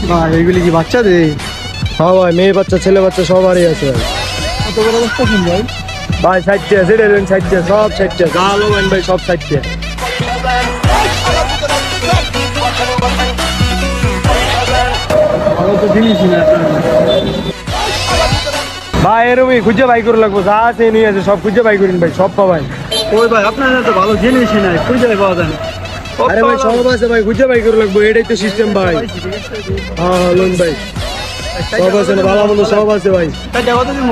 ভাই এগুলি কি বাচ্চাদের? হ্যাঁ ভাই, মেয়ে বাচ্চা ছেলে বাচ্চা সবারই আছে ভাই। কত বড় বস্তা কিন ভাই? ভাই 60 আছে, এটা 60 সব 60 গালো ভাই সব 60। ভালো তো জিনিসই না। ভাই এরকমই খুঁজে বাই করে লাগবো, যা আছে নিয়ে আছে সব খুঁজে বাই করিন ভাই, সব পাবেন। ওই ভাই আপনার তো ভালো জিনিসই নাই, খুঁজে পাওয়া যায় না। আরে ভাই সব আছে ভাই, খুঁজে বাই করে লাগবো, এটাই তো সিস্টেম ভাই। হ্যাঁ হ্যাঁ লোন ভাই, সব আছে না, ভালো মন্দ সব আছে ভাই। কত দিব?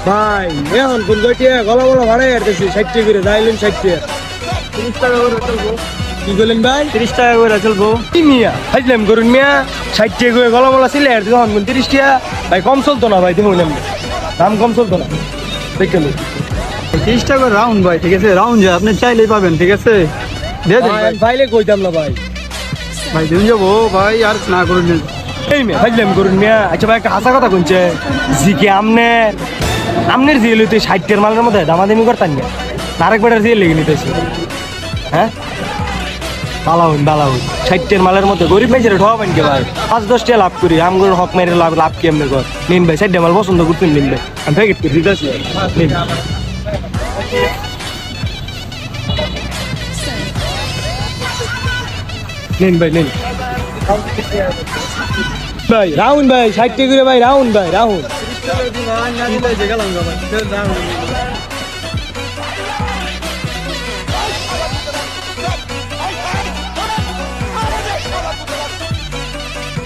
ভাই এখন কোন কয়টিয়া গলা গলা ভাড়াই আসতেছি 60 করে, যাইলেন 60। 30 টাকা করে চলবো। কি বলেন ভাই? 30 টাকা করে চলবো। কি মিয়া হাইলাম করুন মিয়া, 60 করে গলা গলা ছিল আর তখন 30 টাকা ভাই, কম চলতো না ভাই, দেখুন দাম কম চলতো না দেখেন। 30 টাকা করে রাউন্ড ভাই, ঠিক আছে? রাউন্ড যা আপনি চাইলেই পাবেন, ঠিক আছে? দিয়ে দেন ভাই। ফাইলে কইতাম না ভাই। ভাই দিন যাবো ভাই, আর না করুন। এই মিয়া হাইলাম করুন মিয়া। আচ্ছা ভাই একটা হাসা কথা কইছে, জিকে আমনের জিয়ে লইতে 60 মালের মধ্যে দামাদামি করতাম না, আরেকবার জিয়ে লেগে নিতেছি। হ্যাঁ বালাউন 60 মালের মধ্যে গরিব মেয়েছেন ঠকাবেন কে ভাই? 5-10 টাকা লাভ করি, আমগুলো হক মেরে লাভ কি এমনি কর। নিন ভাই 60 মাল পছন্দ করতেন, নিন ভাই আমি প্যাকেট করে দিতেছি। নিন ভাই নিন ভাই, রাউন্ড ভাই 60 করে ভাই, রাউন্ড ভাই রাউন্ড।